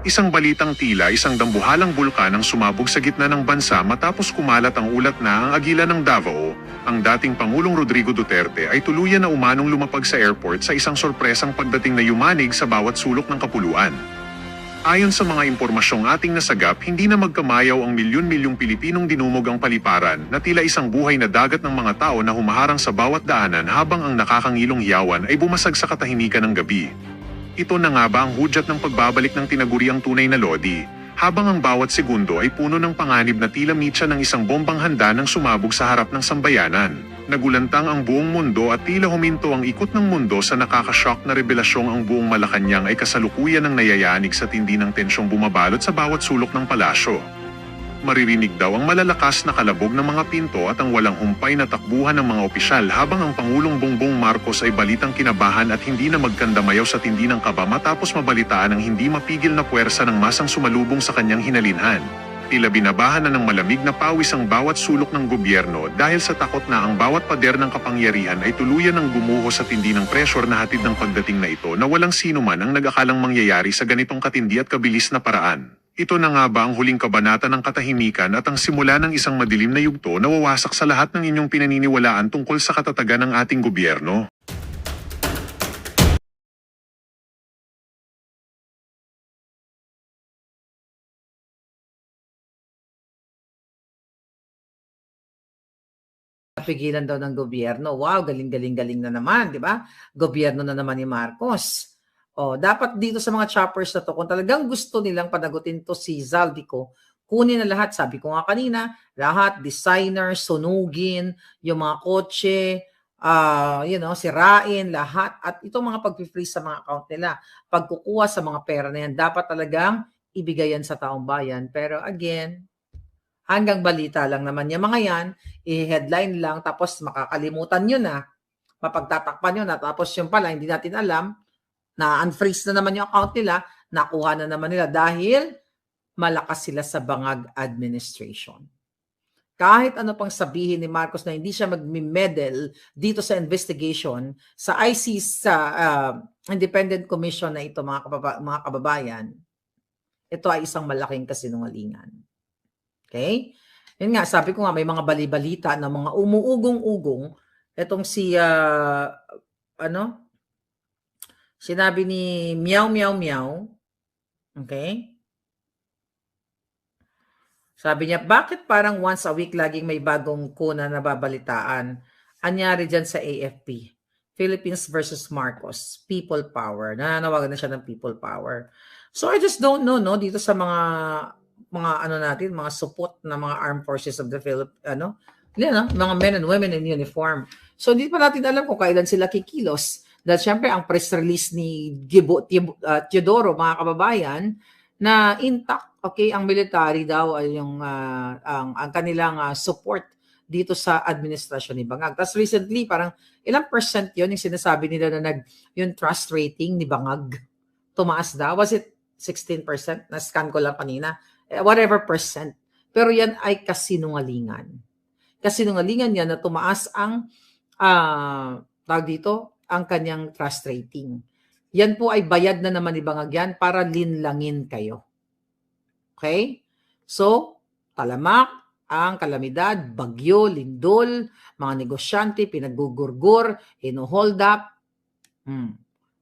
Isang balitang tila isang dambuhalang bulkan ang sumabog sa gitna ng bansa matapos kumalat ang ulat na ang agila ng Davao, ang dating Pangulong Rodrigo Duterte ay tuluyan na umanong lumapag sa airport sa isang sorpresang pagdating na yumanig sa bawat sulok ng kapuluan. Ayon sa mga impormasyong ating nasagap, hindi na magkamayaw ang milyon-milyong Pilipinong dinumog ang paliparan na tila isang buhay na dagat ng mga tao na humaharang sa bawat daanan habang ang nakakangilong hiyawan ay bumasag sa katahimikan ng gabi. Ito na nga ba ang hudyat ng pagbabalik ng tinaguriang tunay na Lodi, habang ang bawat segundo ay puno ng panganib na tila mitsa ng isang bombang handa nang sumabog sa harap ng sambayanan. Nagulantang ang buong mundo at tila huminto ang ikot ng mundo sa nakakashock na revelasyong ang buong Malacanang ay kasalukuyan ng nayayanig sa tindi ng tensyong bumabalot sa bawat sulok ng palasyo. Maririnig daw ang malalakas na kalabog ng mga pinto at ang walang humpay na takbuhan ng mga opisyal habang ang Pangulong Bongbong Marcos ay balitang kinabahan at hindi na magkandamayaw sa tindi ng kaba matapos mabalitaan ang hindi mapigil na puwersa ng masang sumalubong sa kanyang hinalinhan. Tila binabahan na ng malamig na pawis ang bawat sulok ng gobyerno dahil sa takot na ang bawat pader ng kapangyarihan ay tuluyan ng gumuho sa tindi ng pressure na hatid ng pagdating na ito na walang sino man ang nag-akalang mangyayari sa ganitong katindi at kabilis na paraan. Ito na nga ba ang huling kabanata ng katahimikan at ang simula ng isang madilim na yugto na wawasak sa lahat ng inyong pinaniniwalaan tungkol sa katatagan ng ating gobyerno? Pigilan daw ng gobyerno. Wow, galing-galing-galing na naman, di ba? Gobyerno na naman ni Marcos. O, dapat dito sa mga choppers na to, kung talagang gusto nilang panagutin to si Zaldico, kunin na lahat. Sabi ko nga kanina, lahat, designer, sunugin, yung mga kotse, sirain, lahat. At itong mga pag-freeze sa mga account nila, pagkukuha sa mga pera na yan, dapat talagang ibigay yan sa taong bayan. Pero again, hanggang balita lang naman yung mga yan, i-headline lang, tapos makakalimutan nyo na, mapagtatakpan nyo na, tapos yung pala, hindi natin alam, na unfreeze na naman yung account nila, nakuha na naman nila dahil malakas sila sa bangag administration. Kahit ano pang sabihin ni Marcos na hindi siya mag-medal dito sa investigation, sa ICC, sa Independent Commission na ito, mga kababayan, ito ay isang malaking kasinungalingan. Okay? Yun nga, sabi ko nga, may mga bali-balita na mga umuugong-ugong. Itong si, sinabi ni Meow Meow Meow. Okay? Sabi niya, bakit parang once a week laging may bagong kuna na babalitaan? Anyari dyan sa AFP. Philippines versus Marcos. People power. Nananawagan na siya ng people power. So I just don't know, no? Dito sa mga mga support na mga armed forces of the Philippines, mga men and women in uniform. So hindi pa natin alam kung kailan sila kikilos. Dahil syempre ang press release ni Teodoro, mga kababayan, na intact, okay, ang military daw ay yung ang kanilang support dito sa administrasyon ni Bangag. Tapos recently, parang ilang percent yun yung sinasabi nila na yung trust rating ni Bangag tumaas daw. Was it 16%? Na-scan ko lang kanina. Whatever percent. Pero yan ay kasinungalingan. Kasinungalingan yan na tumaas ang tawag dito, ang kanyang trust rating. Yan po ay bayad na naman ni Bangag yan para linlangin kayo. Okay? So, talamak ang kalamidad, bagyo, lindol, mga negosyante, pinagugurgur, hino-hold up.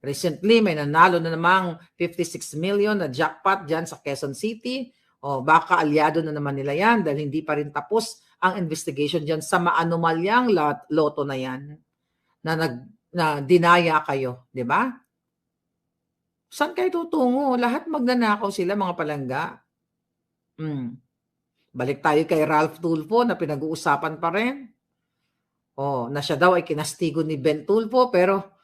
Recently, may nanalo na namang 56 million na jackpot dyan sa Quezon City. O baka aliado na naman nila yan dahil hindi pa rin tapos ang investigation dyan sa maanomalyang loto na yan na dinaya kayo, di ba? Saan kayo tutungo? Lahat magnanakaw sila, mga palangga. Balik tayo kay Ralph Tulfo na pinag-uusapan pa rin. Na siya daw ay kinastigo ni Ben Tulfo, pero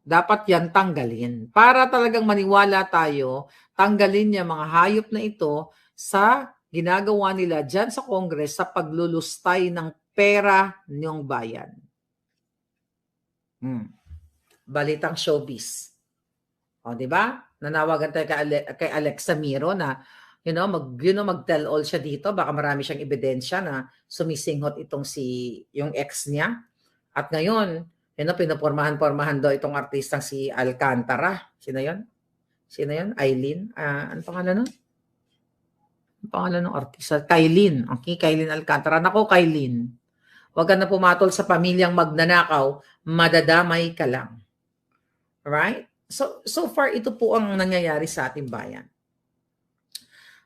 dapat yan tanggalin. Para talagang maniwala tayo, tanggalin niya mga hayop na ito sa ginagawa nila dyan sa Congress sa paglulustay ng pera ng bayan. Balitang showbiz. Di ba? Nanawagan tayo kay Alexa Miro na mag-tell all siya dito. Baka marami siyang ebidensya na sumisinghot itong yung ex niya. At ngayon, pinapormahan daw itong artistang si Alcantara. Sino yun? Sino yun? Eileen? Ano pangalan nun? Ang pangalan ng artista? Kailin. Okay, Kailin Alcantara. Nako, Kailin. Huwag ka na pumatol sa pamilyang magnanakaw. Madadamay ka lang. Alright? So far, ito po ang nangyayari sa ating bayan.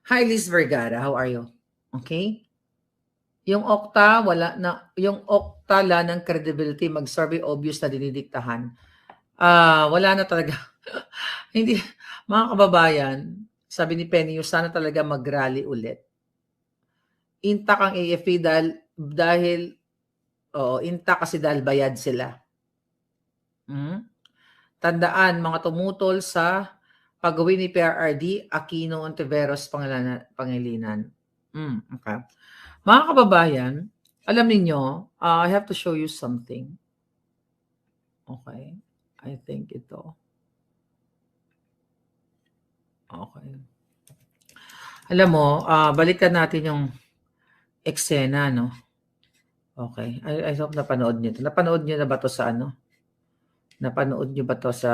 Hi, Liz Vergara. How are you? Okay? Yung Okta, wala ng credibility, mag-survey obvious na dinidiktahan. Wala na talaga. Hindi, mga kababayan, sabi ni Penny, sana talaga mag-rally ulit. Intact ang AFP intact kasi dahil bayad sila. Tandaan, mga tumutol sa pagawin ni PRRD, Aquino Ontiveros Pangilinan. Okay. Mga kababayan, alam niyo, I have to show you something. Okay. I think ito. Okay. Alam mo, balikan natin yung eksena, no? Okay. I hope napanood niyo ito. Napanood niyo na ba ito sa ano? Napanood niyo ba ito sa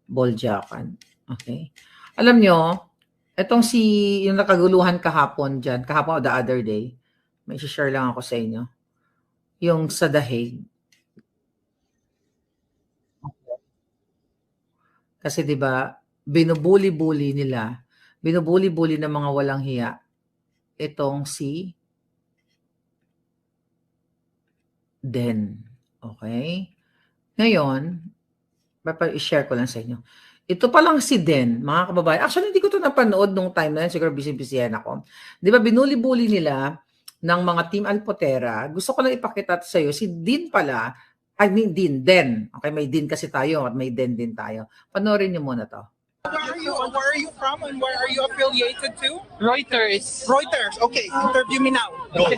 Boljakan? Okay. Alam niyo, itong yung nakaguluhan kahapon o the other day, may share lang ako sa inyo. Yung sa The Hague. Kasi 'di ba, binubuli-buli ng mga walang hiya itong si Den. Okay? Ngayon, i-share ko lang sa inyo. Ito pa lang si Den, mga kababayan. Actually, hindi ko 'to napanood nung time na yun. Siguro busy-busyhan ako. 'Di ba, binuli-buli nila ng mga Team Alpotera. Gusto ko lang ipakita sa iyo, si Din pala, Den. Okay, may Din kasi tayo at may Den din tayo. Panoorin niyo muna 'to. Where are you from and where are you affiliated to? Reuters. Reuters. Okay, interview me now. Go.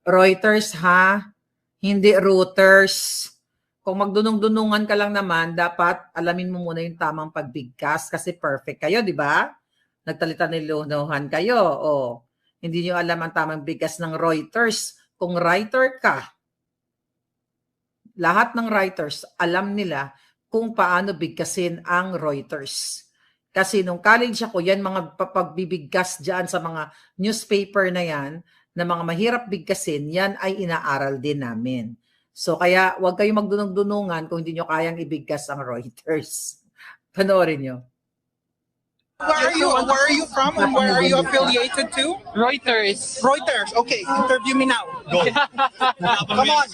Reuters ha, hindi Reuters. Kung magdunong-dunungan ka lang naman, dapat alamin mo muna yung tamang pagbigkas kasi perfect kayo, di ba? Nagtalita-nilunuhan kayo. Hindi nyo alam ang tamang bigkas ng Reuters. Kung writer ka, lahat ng writers alam nila kung paano bigkasin ang Reuters. Kasi nung college ako, yan mga pagbibigkas dyan sa mga newspaper na yan, na mga mahirap bigkasin, yan ay inaaral din namin. So kaya huwag kayong magdunong-dunungan kung hindi nyo kayang ibigkas ang Reuters. Panoorin nyo. Where are you from and where are you affiliated to? Reuters. Reuters. Okay, interview me now. Go. Come on.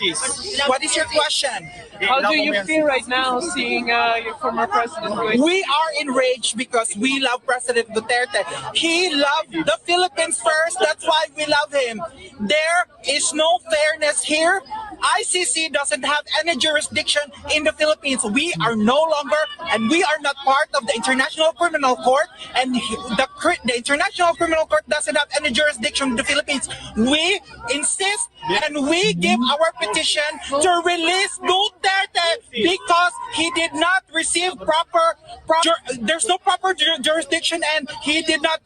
What is your question? How do you feel right now seeing your former president going? We are enraged because we love President Duterte. He loved the Philippines first. That's why we love him. There is no fairness here. ICC doesn't have any jurisdiction in the Philippines. We are no longer, and we are not part of the International Criminal Court, and the International Criminal Court doesn't have any jurisdiction in the Philippines. We insist and we give our petition to release Duterte because he did not receive there's no proper jurisdiction and he did not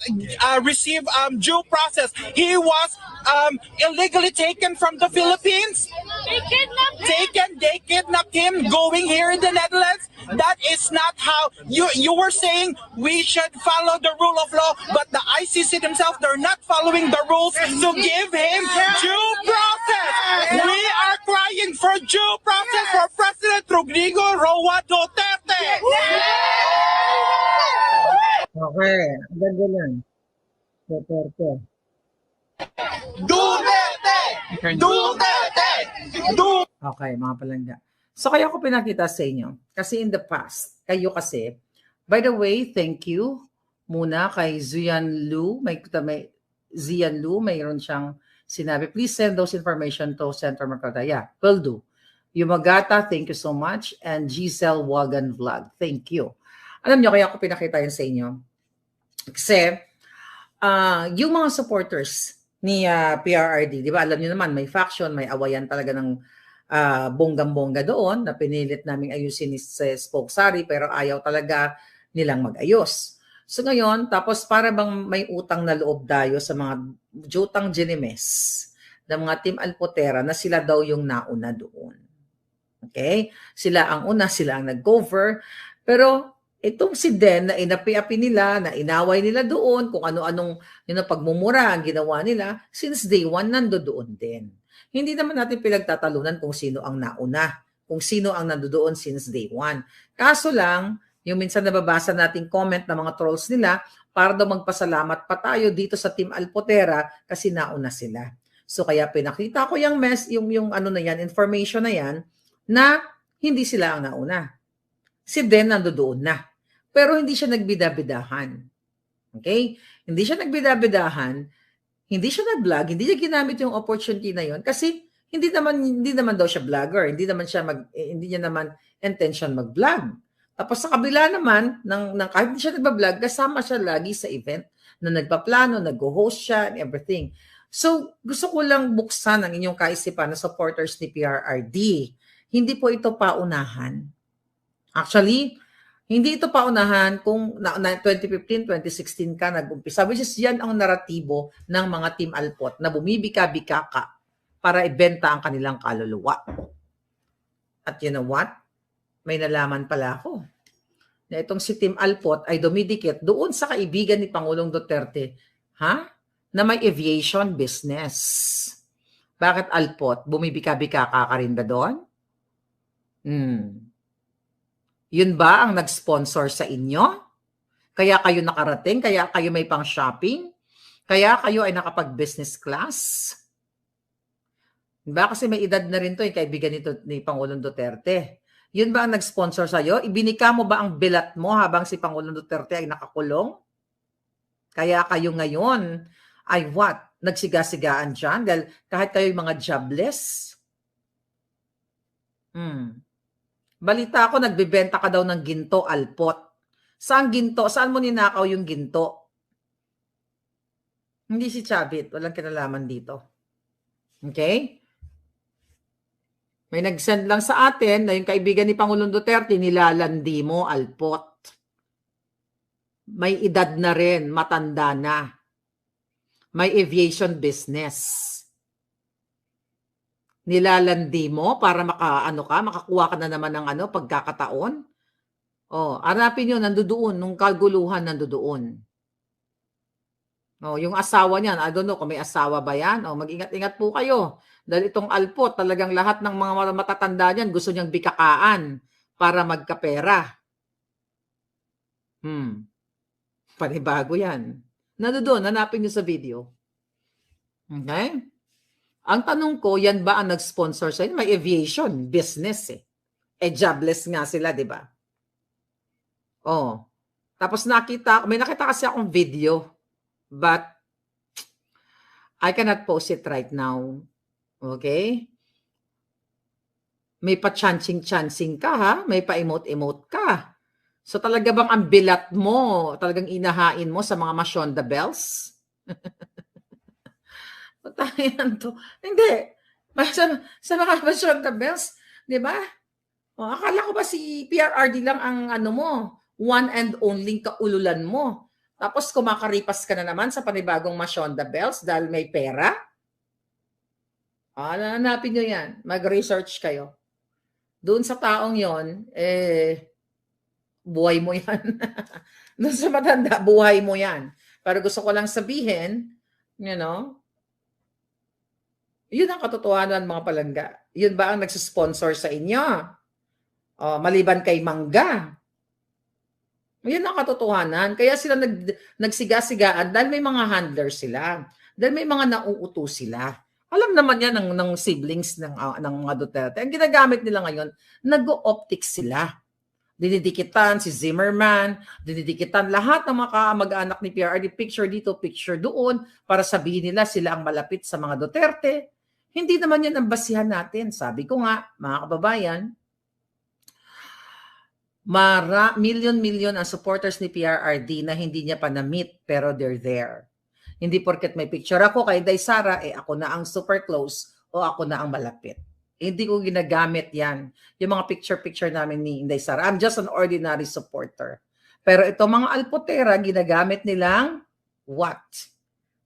receive due process. He was illegally taken from the Philippines. They kidnapped him going here in the Netherlands. That is not how you were saying we should follow the rule of law, but the ICC themselves, they're not following the rules to give him due process. We are crying for due process for President Rodrigo Roa Duterte. Okay, ang ganda lang. Duterte. Duterte! Duterte! Okay, mga palangga. So kaya ko pinakita sa inyo. Kasi in the past, by the way, thank you muna kay Zian Lu. Zian Lu, mayroon siyang sinabi, please send those information to Center Mercado. Yeah, will do. Yumagata, thank you so much. And Giselle Wagan Vlog, thank you. Alam niyo, kaya ko pinakita yan sa inyo. Kasi, yung mga supporters ni PRRD, di ba, alam niyo naman, may faction, may awayan talaga ng bonggang-bongga doon na pinilit naming ayusin ni Spoke Sari pero ayaw talaga nilang mag-ayos. So ngayon, tapos para bang may utang na loob tayo sa mga jutang ginimes ng mga Team Alpotera na sila daw yung nauna doon. Okay? Sila ang una, sila ang nag-cover. Pero Itong si Den na inapi-api nila, na inaway nila doon, kung ano-anong pagmumura ang ginawa nila, since day one, nandoon din. Hindi naman natin pinagtatalunan kung sino ang nauna, kung sino ang nandoon since day one. Kaso lang, yung minsan nababasa nating comment ng mga trolls nila, para daw magpasalamat pa tayo dito sa Team Alpotera kasi nauna sila. So kaya pinakita ko yung information na yan, na hindi sila ang nauna. Si Den nandoon na. Pero hindi siya nagbidabidahan. Okay? Hindi siya nagbidabidahan, hindi siya nag-vlog, hindi niya ginamit yung opportunity na yon kasi hindi naman daw siya vlogger, hindi niya naman intention mag-vlog. Tapos sa kabila naman ng kahit hindi siya nagba-vlog, kasama siya lagi sa event na nagpaplano, nag-host siya and everything. So, gusto ko lang buksan ang inyong kaisipan na supporters ni PRRD. Hindi po ito paunahan. Actually, hindi ito paunahan kung 2015, 2016 ka nag-umpisa, which is yan ang naratibo ng mga Team Alpot na bumibika-bika ka para ibenta ang kanilang kaluluwa. At you know what? May nalaman pala ako na itong si Team Alpot ay dumidikit doon sa kaibigan ni Pangulong Duterte, na may aviation business. Bakit Alpot? Bumibika-bika ka rin ba doon? Yun ba ang nag-sponsor sa inyo? Kaya kayo nakarating? Kaya kayo may pang-shopping? Kaya kayo ay nakapag-business class? Diba? Kasi may edad na rin to yung kaibigan ni Pangulong Duterte. Yun ba ang nag-sponsor sa'yo? Ibinika mo ba ang bilat mo habang si Pangulong Duterte ay nakakulong? Kaya kayo ngayon ay what? Nagsiga-sigaan dyan? Dahil kahit kayo yung mga jobless? Balita ko, nagbibenta ka daw ng ginto, Alpot. Saan ginto? Saan mo ninakaw yung ginto? Hindi si Chavit. Walang kinalaman dito. Okay? May nag-send lang sa atin na yung kaibigan ni Pangulong Duterte, nilalandi mo, Alpot. May edad na rin, matanda na. May aviation business. Nilalandi mo para makakuha ka na naman ng pagkakataon. Hanapin nyo, nandoon, nung kaguluhan nandoon. Yung asawa niyan, I don't know kung may asawa ba yan. Mag-ingat-ingat po kayo. Dahil itong Alpot, talagang lahat ng mga matatanda niyan gusto niyang bikakaan para magkapera. Panibago yan. Nandoon, hanapin niyo sa video. Okay? Ang tanong ko, yan ba ang nag-sponsor sa inyo? May aviation business eh. Jobless nga sila, di ba? Tapos may nakita kasi akong video, but I cannot post it right now. Okay? May pa-chancing-chancing ka, ha? May pa-emote-emote ka. So talaga bang ang bilat mo, talagang inahain mo sa mga Masyonda Bells? Patayan to. Hindi. Sa mga Masyonda Bells, di ba? Akala ko ba si PRRD lang ang one and only kaululan mo. Tapos kumakaripas ka na naman sa panibagong Masyonda Bells dahil may pera? Hanapin nyo yan. Mag-research kayo. Doon sa taong yon, buhay mo yan. Doon sa matanda, buhay mo yan. Pero gusto ko lang sabihin, yun ang katotohanan, mga palangga. Yun ba ang nagsisponsor sa inyo? Maliban kay Mangga. Yun ang katotohanan. Kaya sila nagsiga-sigaan dahil may mga handler sila. Dahil may mga nauuto sila. Alam naman yan ng siblings ng mga Duterte. Ang ginagamit nila ngayon, nag-o-optics sila. Dinidikitan si Zimmerman, dinidikitan lahat ng mga kamag-anak ni PRRD, picture dito, picture doon, para sabihin nila sila ang malapit sa mga Duterte. Hindi naman yan ang basihan natin. Sabi ko nga, mga kababayan, million ang supporters ni PRRD na hindi niya pa na-meet, pero they're there. Hindi porket may picture ako kay Day Sara, ako na ang super close o ako na ang malapit. Hindi ko ginagamit yan. Yung mga picture-picture namin ni Inday Sara. I'm just an ordinary supporter. Pero ito mga Alpotera, ginagamit nilang what?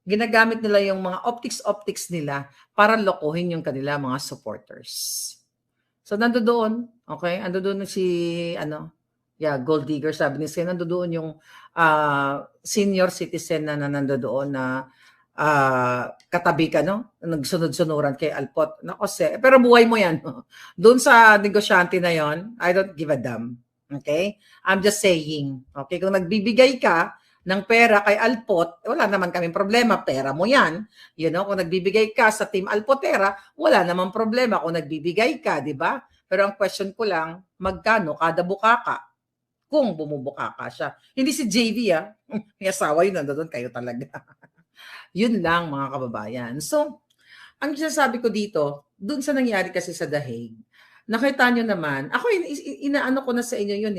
Ginagamit nila yung mga optics nila para lokohin yung kanila mga supporters. So nandoon, okay? Nandoon si Yeah, gold digger, sabi ni Sen, nandoon yung senior citizen na nandoon na katabi ka, no? Nagsunod-sunuran kay Alpot. Nako, pero buhay mo yan. Doon sa negosyante na yon, I don't give a damn. Okay? I'm just saying. Okay? Kung nagbibigay ka ng pera kay Alpot, wala naman kaming problema. Pera mo yan. You know, kung nagbibigay ka sa Team Alpotera, wala naman problema kung nagbibigay ka, di ba? Pero ang question ko lang, magkano kada bukaka? Kung bumubukaka siya. Hindi si JV, may asawa yun, nandoon kayo talaga. Yun lang, mga kababayan. So, ang sinasabi ko dito, dun sa nangyari kasi sa The Hague, nakita nyo naman, ako inaano ko na sa inyo yun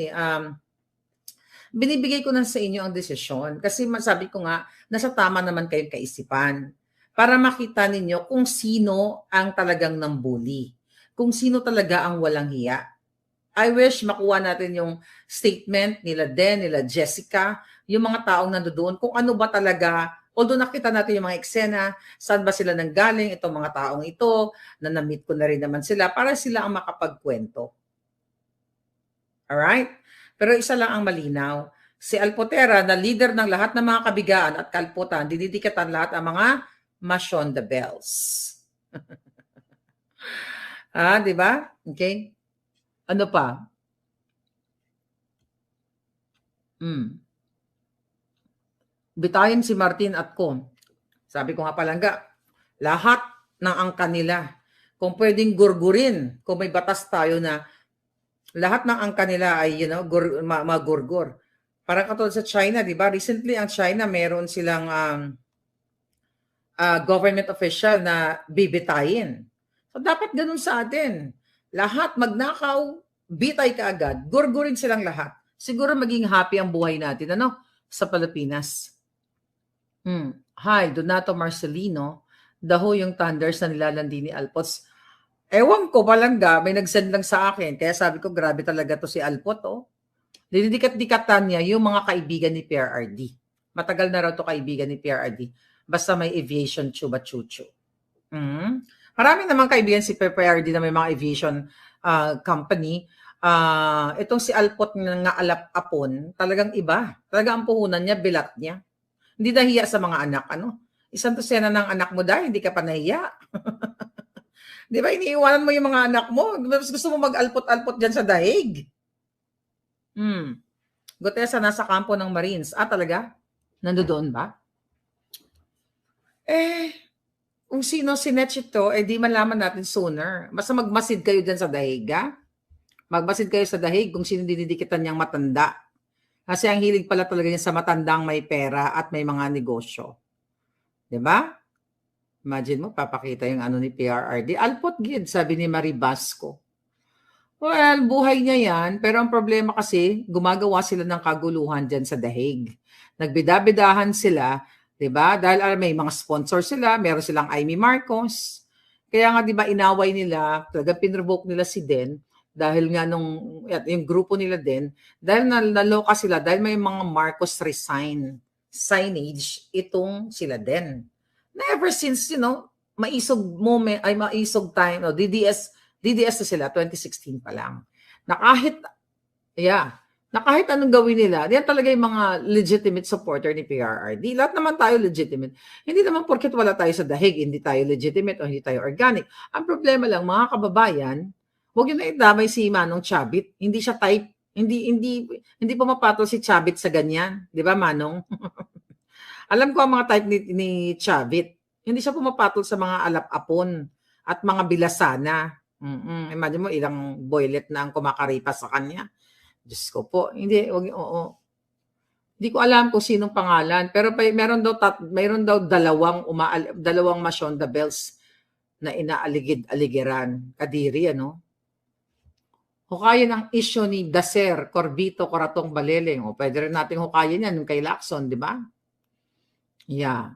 binibigay ko na sa inyo ang desisyon. Kasi sabi ko nga, nasa tama naman kayong kaisipan para makita ninyo kung sino ang talagang nambuli. Kung sino talaga ang walang hiya. I wish makuha natin yung statement nila Den, nila Jessica, yung mga taong nandoon, kung ano ba talaga, although nakita natin yung mga eksena, saan ba sila nanggaling, itong mga taong ito, na na-meet ko na rin naman sila, para sila ang makapagkwento. Alright? Pero isa lang ang malinaw, si Alpotera na leader ng lahat ng mga kabigaan at kalputan, dinidikatan lahat ang mga Mashon the Bells. Di ba? Okay? Ano pa? Bitayin si Martin at ko. Sabi ko nga palangga, lahat ng angka nila, kung pwedeng gurgurin, kung may batas tayo na lahat ng angka nila ay, magurgur. Parang katulad sa China, di ba? Recently, ang China, meron silang government official na bibitayin. So, dapat ganun sa atin. Lahat magnakaw, bitay ka agad, gurgurin silang lahat. Siguro maging happy ang buhay natin, sa Pilipinas. Hi, Donato Marcelino, daho yung thunders na nilalandi ni Alpots. Ewan ko palangga, may nag-send lang sa akin, kaya sabi ko, grabe talaga to si Alpot, Dinidikat-dikatan niya yung mga kaibigan ni PRRD. Matagal na raw to kaibigan ni PRRD. Basta may aviation chuba-chuchu. Marami naman kaibigan si PRRD na may mga aviation company. Itong si Alpot nga alap-apon, talagang iba. Talagang ang puhunan niya, bilat niya. Hindi nahiya sa mga anak. Isang dosena ng anak mo dahil hindi ka pa nahiya. Di ba, iniiwanan mo yung mga anak mo. Gusto mo mag-alpot-alpot dyan sa dahig. Gutesa nasa kampo ng Marines. Talaga? Nandoon ba? Kung sino sinetch ito, di malaman natin sooner. Basta magmasid kayo dyan sa dahig, Magmasid kayo sa dahig kung sino dinidikitan niyang matanda. Kasi ang hilig pala talaga niya sa matandang may pera at may mga negosyo. Diba? Imagine mo, papakita yung ni PRRD. Alpot gid, sabi ni Marie Basco. Well, buhay niya yan. Pero ang problema kasi, gumagawa sila ng kaguluhan dyan sa dahig. Nagbidabidahan sila, diba? Dahil may mga sponsor sila, meron silang Amy Marcos. Kaya nga, diba, inaway nila, talaga pinrevoke nila si Den, dahil nga yung grupo nila din, dahil naloka sila, dahil may mga Marcos signage, itong sila din. Na ever since, maisog time, DDS na sila, 2016 pa lang. Na kahit anong gawin nila, yan talaga yung mga legitimate supporter ni PRRD. Lahat naman tayo legitimate. Hindi naman porket wala tayo sa dahig, hindi tayo legitimate o hindi tayo organic. Ang problema lang, mga kababayan, huwag yun na idamay si Manong Chabit. Hindi siya type, hindi pumapatol si Chabit sa ganyan. Di ba, Manong? Alam ko ang mga type ni Chabit. Hindi siya pumapatol sa mga alap-apon at mga bilasana. Imagine mo, ilang boylet na ang kumakaripas sa kanya. Diyos ko po. Hindi ko alam kung sinong pangalan. Pero mayroon daw dalawang Mashon the Bells na inaaligid-aligiran. Kadiri, Hukayin ang issue ni Dacer, Corbito, Coratong, Baleleng. Pwede rin natin hukayin yan yung kay Lacson, di ba? Yeah.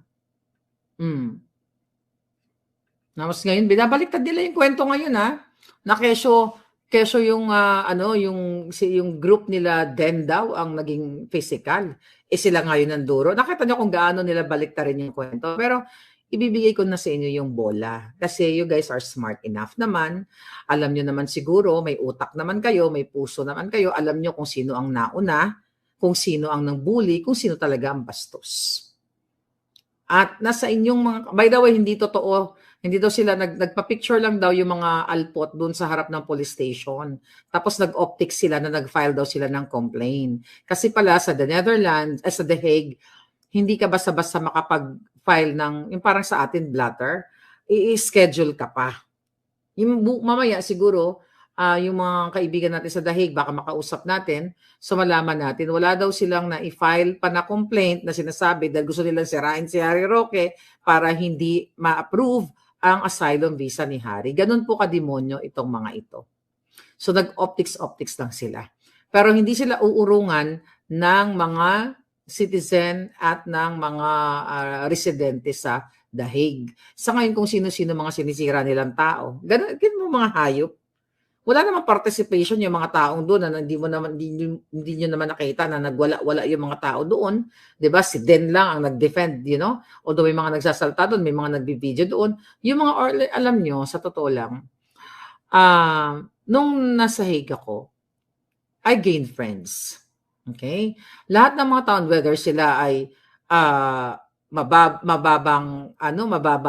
Tapos ngayon, binabaliktad nila yung kwento ngayon, na kesyo yung, yung group nila Den daw ang naging physical. Sila ngayon ang duro. Nakita niyo kung gaano nila baliktarin yung kwento. Pero ibibigay ko na sa inyo yung bola. Kasi you guys are smart enough naman. Alam nyo naman siguro, may utak naman kayo, may puso naman kayo. Alam nyo kung sino ang nauna, kung sino ang nang-bully, kung sino talaga ang bastos. At nasa inyong mga, by the way, hindi totoo, hindi daw sila, nagpa-picture lang daw yung mga alpot doon sa harap ng police station. Tapos nag-optics sila na nag-file daw sila ng complaint. Kasi pala sa The Netherlands, sa The Hague, hindi ka basta-basta makapag-file ng, yung parang sa atin, blatter, i-schedule ka pa. Yung mamaya siguro, yung mga kaibigan natin sa The Hague, baka makausap natin, so malaman natin, wala daw silang na-file pa na complaint na sinasabi dahil gusto nilang sirain si Harry Roque para hindi ma-approve ang asylum visa ni Harry. Ganun po kademonyo itong mga ito. So nag-optics lang sila. Pero hindi sila uurungan ng mga citizen at ng mga residente sa The Hague. Sa ngayon kung sino-sino mga sinisira nilang tao. Ganun mo mga hayop. Wala namang participation yung mga taong doon na hindi nyo naman nakita na nagwala-wala yung mga tao doon. 'Di ba? Si Den lang ang nag-defend, you know? Although may mga nagsasalta doon, may mga nagbi-video doon. Yung mga alam nyo, sa totoo lang, nung nasa Hague ako, I gained friends. Okay? Lahat ng mga taon, whether sila ay mababa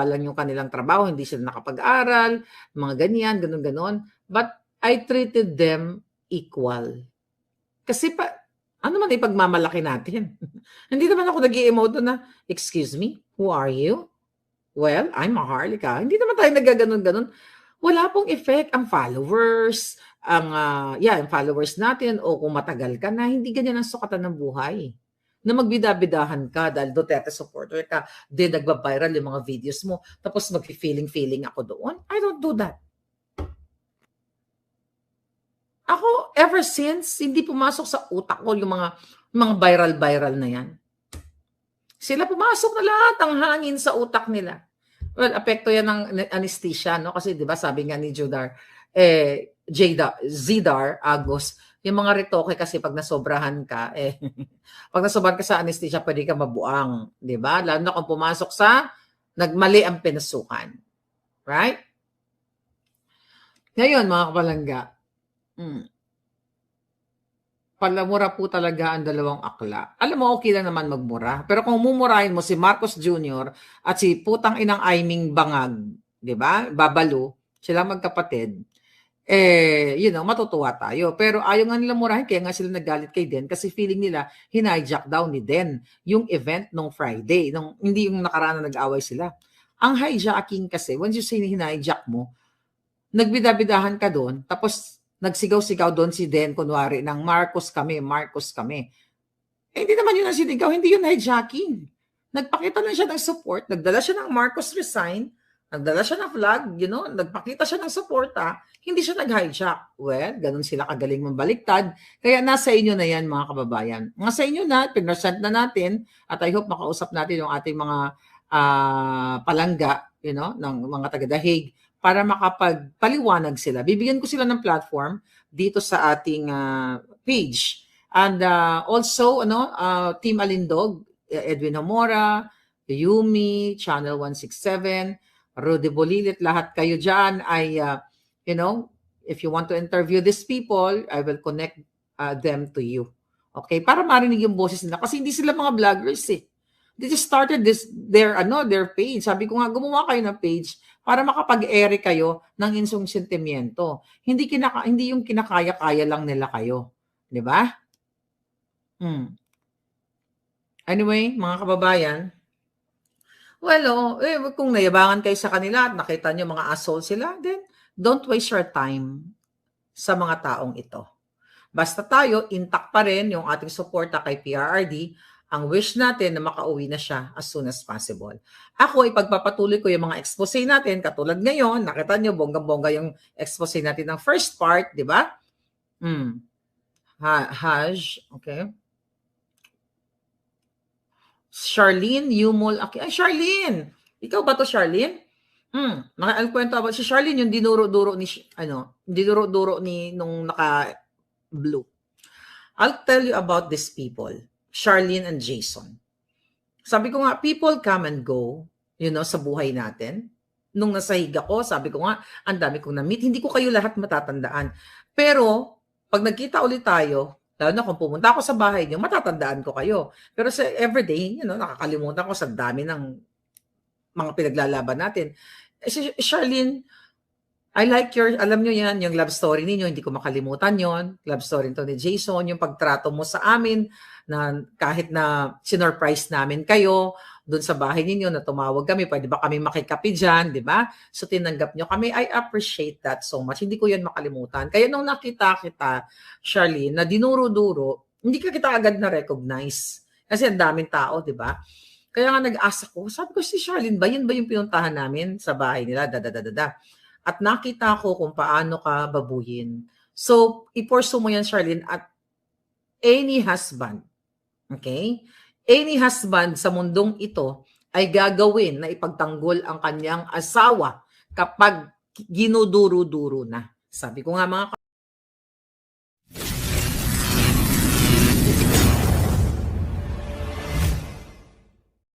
lang yung kanilang trabaho, hindi sila nakapag-aral, mga ganyan, ganun-ganon. But I treated them equal. Kasi ano man ipagmamalaki natin? Hindi naman ako nag-i-emote na, excuse me, who are you? Well, I'm a Harlika. Hindi naman tayo nagaganon-ganon. Wala pong effect ang followers, ang followers natin o kung matagal ka na, hindi ganyan ang sukatan ng buhay. Na magbida-bidahan ka dahil Duterte supporter ka, then nagba-viral yung mga videos mo, tapos mag-feeling ako doon. I don't do that. Ako, ever since, hindi pumasok sa utak ko yung mga viral na yan. Sila pumasok na lahat ang hangin sa utak nila. Well, apekto yan ng anesthesia, no? Kasi di ba sabi nga ni Zidar Agos, yung mga retoke kasi pag nasobrahan ka, pag nasobrahan ka sa anesthesia, pwede ka mabuang. Di ba? Lalo na kung pumasok sa nagmali ang pinasukan. Right? Ngayon, mga kapalangga, palamura po talaga ang dalawang akla. Alam mo, okay lang naman magmura. Pero kung mumurahin mo si Marcos Jr. at si putang inang Aiming Bangag, di ba? Babalo, sila magkapatid. Matutuwa tayo. Pero ayaw nga nila murahin, kaya nga sila nagalit kay Den kasi feeling nila hinijack daw ni Den yung event nung Friday. Hindi yung nakaraan na nag-away sila. Ang hijacking kasi, once you say hinijack mo, nagbidabidahan ka doon, tapos nagsigaw-sigaw doon si Den, kunwari, ng Marcos kami. Hindi naman yun ang sinigaw, hindi yun hijacking. Nagpakita lang siya ng support, nagdala siya ng Marcos resign, nagdala siya ng flag, nagpakita siya ng suporta, hindi siya nag-hijack. Well, ganun sila kagaling mambaliktad. Kaya nasa inyo na yan, mga kababayan. Nasa inyo na, pinresent na natin, at I hope makausap natin yung ating mga palangga, ng mga taga-The Hague, para makapagpaliwanag sila. Bibigyan ko sila ng platform dito sa ating page. And also, Team Alindog, Edwin Homora, Yumi, Channel 167, Rudy Bolilit, lahat kayo dyan ay, if you want to interview these people, I will connect them to you. Okay? Para marinig yung boses nila. Kasi hindi sila mga vloggers eh. They just started their page. Sabi ko nga, gumawa kayo ng page para makapag-ere kayo ng inyong sentimiento. Hindi yung kinakaya-kaya lang nila kayo. Di ba? Anyway, mga kababayan, kung nayabangan kayo sa kanila at nakita nyo mga asshole sila, then don't waste your time sa mga taong ito. Basta tayo, intact pa rin yung ating suporta kay PRRD. Ang wish natin na makauwi na siya as soon as possible. Ako, ipagpapatuloy ko yung mga expose natin. Katulad ngayon, nakita nyo, bonggang-bongga yung expose natin ng first part, di ba? Okay. Charlene Yumol. Okay. Ay, Charlene! Ikaw ba to, Charlene? Kwento about si Charlene, yung dinuro-duro ni nung naka-blue. I'll tell you about these people. Charlene and Jason. Sabi ko nga, people come and go. sa buhay natin. Nung nasa higa ko, sabi ko nga, ang dami kong na-meet. Hindi ko kayo lahat matatandaan. Pero, pag nagkita ulit tayo, lalo na kung pumunta ako sa bahay niyo, matatandaan ko kayo. Pero sa everyday, nakakalimutan ko sa dami ng mga pinaglalaban natin. Si Charlene, I like alam nyo yan, yung love story ninyo, hindi ko makalimutan yon. Love story to ni Jason, yung pagtrato mo sa amin, na kahit na sinurprise namin kayo, doon sa bahay ninyo na tumawag kami, pwede ba kami makikapi dyan, di ba? So tinanggap nyo kami. I appreciate that so much. Hindi ko yan makalimutan. Kaya nung nakita kita, Charlene, na dinuro-duro, hindi ka kita agad na-recognize. Kasi ang daming tao, di ba? Kaya nga nag-asa ko, sabi ko si Charlene ba, yun ba yung pinuntahan namin sa bahay nila, At nakita ko kung paano ka babuyin. So, i-pursue mo yan, Charlene, at any husband, okay? Any husband sa mundong ito ay gagawin na ipagtanggol ang kanyang asawa kapag ginuduro-duro na. Sabi ko nga mga